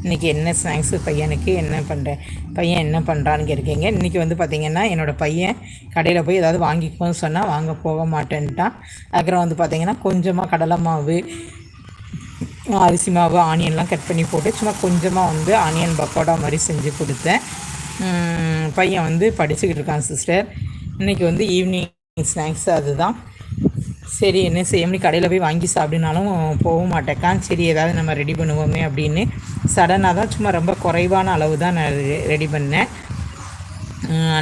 இன்றைக்கி என்ன ஸ்நாக்ஸு பையனுக்கு பையன் என்ன பண்ணுறான்னு கேட்குறீங்க. இன்றைக்கி வந்து பார்த்திங்கன்னா என்னோடய பையன் கடையில் போய் ஏதாவது வாங்கிக்கோன்னு சொன்னால் வாங்க போக மாட்டேன்ட்டான். அப்புறம் வந்து பார்த்திங்கன்னா கொஞ்சமாக கடலை மாவு, அரிசி மாவு, ஆனியன்லாம் கட் பண்ணி போட்டு சும்மா கொஞ்சமாக வந்து ஆனியன் பக்கோடா மாதிரி செஞ்சு கொடுத்தேன். பையன் வந்து படிச்சுக்கிட்டு இருக்கான் சிஸ்டர். இன்றைக்கி வந்து ஈவினிங் ஸ்நாக்ஸ் அதுதான். சரி என்ன செய்ய கடையில் போய் வாங்கி சாப்பிடினாலும் போக மாட்டேக்கான். சரி ஏதாவது நம்ம ரெடி பண்ணுவோமே அப்படின்னு சடனாக தான் சும்மா ரொம்ப குறைவான அளவு தான் நான் ரெடி பண்ணேன்.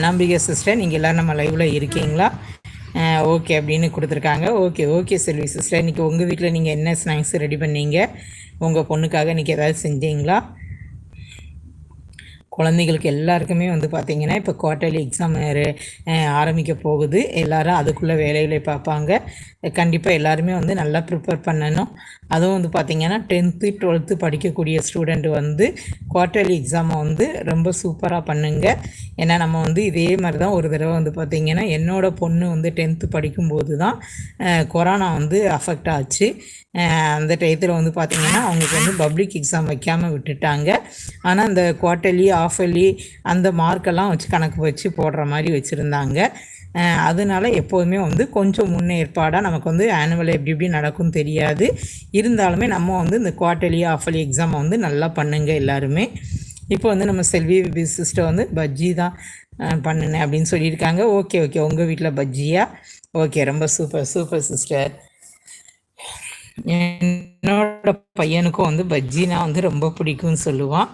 நம்பிக்கை சிஸ்டர், நீங்கள் எல்லோரும் நம்ம லைவில் இருக்கீங்களா? ஓகே அப்படின்னு கொடுத்துருக்காங்க. ஓகே செல்வி சிஸ்டர், இன்றைக்கி உங்கள் வீட்டில் நீங்கள் என்ன ஸ்நாக்ஸ் ரெடி பண்ணீங்க? உங்கள் பொண்ணுக்காக இன்றைக்கி ஏதாவது செஞ்சீங்களா? குழந்தைகளுக்கு எல்லாருக்குமே வந்து பார்த்திங்கன்னா இப்போ குவார்ட்டர்லி எக்ஸாம் ஆரம்பிக்க போகுது. எல்லோரும் அதுக்குள்ளே வேலைகளை பார்ப்பாங்க. கண்டிப்பாக எல்லாருமே வந்து நல்லா ப்ரிப்பேர் பண்ணணும். அதுவும் வந்து பார்த்திங்கன்னா 10th 12th படிக்கக்கூடிய ஸ்டூடெண்ட் வந்து குவார்ட்டர்லி எக்ஸாமை வந்து ரொம்ப சூப்பராக பண்ணுங்க. ஏன்னா நம்ம வந்து இதே மாதிரி தான் ஒரு தடவை வந்து பார்த்திங்கன்னா என்னோடய பொண்ணு வந்து 10th படிக்கும்போது தான் கொரோனா வந்து அஃபெக்ட் ஆச்சு. அந்த டயத்தில் வந்து பார்த்திங்கன்னா அவங்களுக்கு வந்து பப்ளிக் எக்ஸாம் வைக்காமல் விட்டுட்டாங்க. ஆனால் அந்த குவார்ட்டர்லி ஆஃபர்லி அந்த மார்க்கெல்லாம் வச்சு கணக்கு வச்சு போடுற மாதிரி வச்சுருந்தாங்க. அதனால எப்போதுமே வந்து கொஞ்சம் முன்னேற்பாடாக நமக்கு வந்து ஆனுவல் எப்படி நடக்கும்னு தெரியாது. இருந்தாலுமே நம்ம வந்து இந்த குவார்ட்டர்லி ஆஃபர்லி எக்ஸாமை வந்து நல்லா பண்ணுங்க எல்லாருமே. இப்போ வந்து நம்ம செல்வி சிஸ்டர் வந்து பஜ்ஜி தான் பண்ணினேன் அப்படின்னு சொல்லியிருக்காங்க. ஓகே உங்கள் வீட்டில் பஜ்ஜியா? ஓகே, ரொம்ப சூப்பர் சிஸ்டர். என்னோட பையனுக்கும் வந்து பஜ்ஜினா வந்து ரொம்ப பிடிக்கும்னு சொல்லுவான்.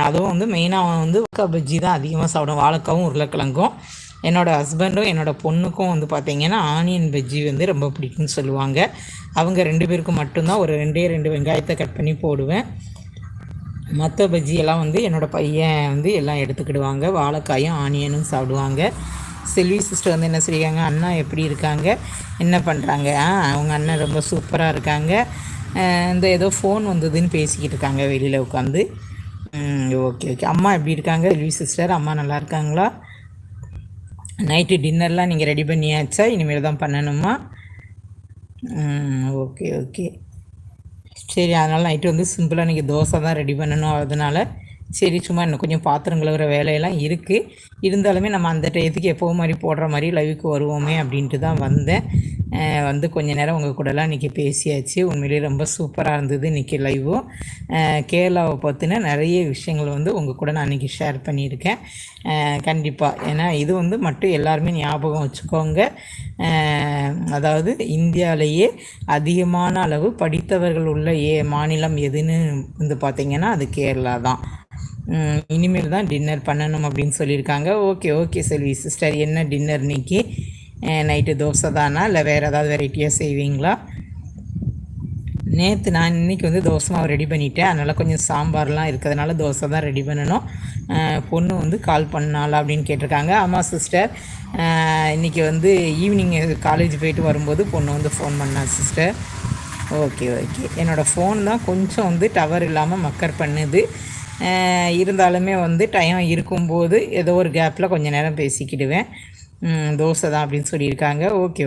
அதுவும் வந்து மெயினாக அவன் வந்து பஜ்ஜி தான் அதிகமாக சாப்பிடுவான், வாழைக்காவும் உருளைக்கிழங்கும். என்னோடய ஹஸ்பண்டும் என்னோடய பொண்ணுக்கும் வந்து பார்த்திங்கன்னா ஆனியன் பஜ்ஜி வந்து ரொம்ப பிடிக்கும்னு சொல்லுவாங்க. அவங்க 2 பேருக்கும் மட்டும்தான் ஒரு 2 வெங்காயத்தை கட் பண்ணி போடுவேன். மற்ற பஜ்ஜியெல்லாம் வந்து என்னோடய பையன் வந்து எல்லாம் எடுத்துக்கிடுவாங்க. வாழைக்காயும் ஆனியனும் சாப்பிடுவாங்க. செல்வி சிஸ்டர் வந்து என்ன செய்யாங்க, அண்ணா எப்படி இருக்காங்க, என்ன பண்ணுறாங்க? அவங்க அண்ணன் ரொம்ப சூப்பராக இருக்காங்க. இந்த ஏதோ ஃபோன் வந்ததுன்னு பேசிக்கிட்டு இருக்காங்க வெளியில் உட்காந்து. ஓகே அம்மா எப்படி இருக்காங்க செல்வி சிஸ்டர்? அம்மா நல்லா இருக்காங்களா? நைட்டு டின்னர்லாம் நீங்கள் ரெடி பண்ணியாச்சா? இனிமேல் தான் பண்ணணுமா? ஓகே சரி, அதனால் நைட்டு வந்து சிம்பிளாக நீங்கள் தோசை தான் ரெடி பண்ணணும். அதனால் சரி சும்மா இன்னும் கொஞ்சம் பாத்திரம் கழுவுற வேலையெல்லாம் இருக்குது. இருந்தாலுமே நம்ம அந்த டயத்துக்கு எப்போ மாதிரி போடுற மாதிரி லைவுக்கு வருவோமே அப்படின்ட்டு தான் வந்தேன். வந்து கொஞ்சம் நேரம் உங்கள் கூடலாம் இன்றைக்கி பேசியாச்சு. உண்மையிலேயே ரொம்ப சூப்பராக இருந்தது இன்றைக்கி லைவும். கேரளாவை பற்றின நிறைய விஷயங்கள் வந்து உங்கள் கூட நான் இன்றைக்கி ஷேர் பண்ணியிருக்கேன். கண்டிப்பாக ஏன்னா இது வந்து மட்டும் எல்லாருமே ஞாபகம் வச்சுக்கோங்க. அதாவது இந்தியாவிலேயே அதிகமான அளவு படித்தவர்கள் உள்ள மாநிலம் எதுன்னு வந்து பார்த்திங்கன்னா அது கேரளா தான். இனிமேல் தான் டின்னர் பண்ணணும் அப்படின்னு சொல்லியிருக்காங்க. ஓகே செல்வி சிஸ்டர், என்ன டின்னர் இன்றைக்கி? நைட்டு தோசை தானா இல்லை வேறு ஏதாவது வெரைட்டியாக செய்வீங்களா? நேற்று நான் இன்றைக்கி வந்து தோசை மாவு ரெடி பண்ணிட்டேன். அதனால் கொஞ்சம் சாம்பார்லாம் இருக்கிறதுனால தோசை தான் ரெடி பண்ணணும். பொண்ணு வந்து கால் பண்ணாலா அப்படின்னு கேட்டிருக்காங்க. ஆமாம் சிஸ்டர், இன்றைக்கி வந்து ஈவினிங் காலேஜ் போயிட்டு வரும்போது பொண்ணு வந்து ஃபோன் பண்ணா சிஸ்டர். ஓகே என்னோடய ஃபோன் தான் கொஞ்சம் வந்து டவர் இல்லாமல் மக்கர் பண்ணுது. இருந்தாலுமே வந்து டைம் இருக்கும்போது ஏதோ ஒரு கேப்பில் கொஞ்சம் நேரம் பேசிக்கிடுவேன். தோசை தான் அப்படின்னு சொல்லியிருக்காங்க.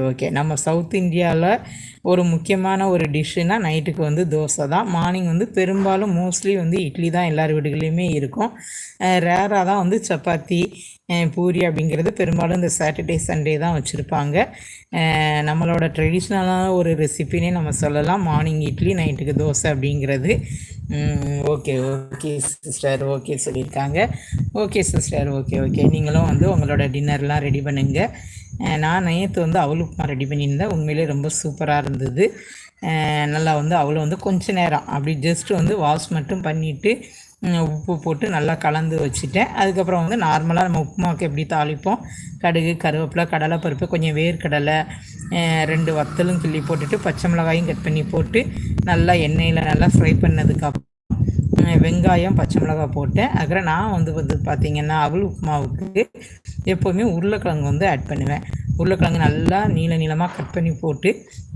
ஓகே நம்ம சவுத் இந்தியாவில் ஒரு முக்கியமான ஒரு டிஷ்ஷுனால் நைட்டுக்கு வந்து தோசை தான். மார்னிங் வந்து பெரும்பாலும் மோஸ்ட்லி வந்து இட்லி தான் எல்லார் வீடுகள்லையுமே இருக்கும். ரேராக தான் வந்து சப்பாத்தி பூரி அப்படிங்கிறது பெரும்பாலும் இந்த சாட்டர்டே சண்டே தான் வச்சுருப்பாங்க. நம்மளோட ட்ரெடிஷ்னலான ஒரு ரெசிபினே நம்ம சொல்லலாம். மார்னிங் இட்லி, நைட்டுக்கு தோசை அப்படிங்கிறது. ஓகே சிஸ்டர், ஓகே சொல்லியிருக்காங்க. ஓகே சிஸ்டர், ஓகே நீங்களும் வந்து உங்களோட டின்னர்லாம் ரெடி பண்ணுங்க. நான் நேற்று வந்து அவல் உப்புமா ரெடி பண்ணியிருந்தேன். உண்மையிலே ரொம்ப சூப்பராக இருந்தது. நல்லா வந்து அவளை வந்து கொஞ்ச நேரம் அப்படி ஜஸ்ட்டு வந்து வாஷ் மட்டும் பண்ணிவிட்டு உப்பு போட்டு நல்லா கலந்து வச்சுட்டேன். அதுக்கப்புறம் வந்து நார்மலாக நம்ம உப்புமாவுக்கு எப்படி தாளிப்போம், கடுகு, கருவேப்பிலை, கடலைப்பருப்பு, கொஞ்சம் வேர்க்கடலை, 2 வத்தலும் கிள்ளி போட்டுட்டு பச்சை மிளகாயும் கட் பண்ணி போட்டு நல்லா எண்ணெயில் நல்லா ஃப்ரை பண்ணதுக்கப்புறம் வெங்காயம், பச்சை மிளகாய் போட்டேன். அதுக்கப்புறம் நான் வந்து பார்த்திங்கன்னா அவல் உப்புமாவுக்கு எப்போதுமே உருளைக்கிழங்கு வந்து ஆட் பண்ணுவேன். உருளைக்கிழங்கு நல்லா நீளமாக கட் பண்ணி போட்டு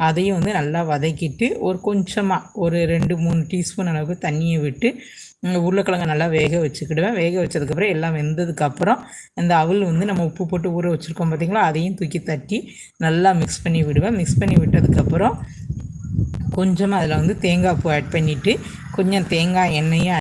அதையும் வந்து நல்லா வதக்கிட்டு கொஞ்சமாக ஒரு 2-3 டீஸ்பூன் அளவுக்கு தண்ணியை விட்டு உருளைக்கிழங்கு நல்லா வேக வச்சுக்கிடுவேன். வேக வச்சதுக்கப்புறம் எல்லாம் வெந்ததுக்கப்புறம் இந்த அவல் வந்து நம்ம உப்பு போட்டு ஊற வச்சுருக்கோம் பார்த்திங்களா, அதையும் தூக்கி தட்டி நல்லா மிக்ஸ் பண்ணி விடுவேன். மிக்ஸ் பண்ணி விட்டதுக்கப்புறம் கொஞ்சமாக அதில் வந்து தேங்காய் பூ ஆட் பண்ணிவிட்டு கொஞ்சம் தேங்காய் எண்ணெயும்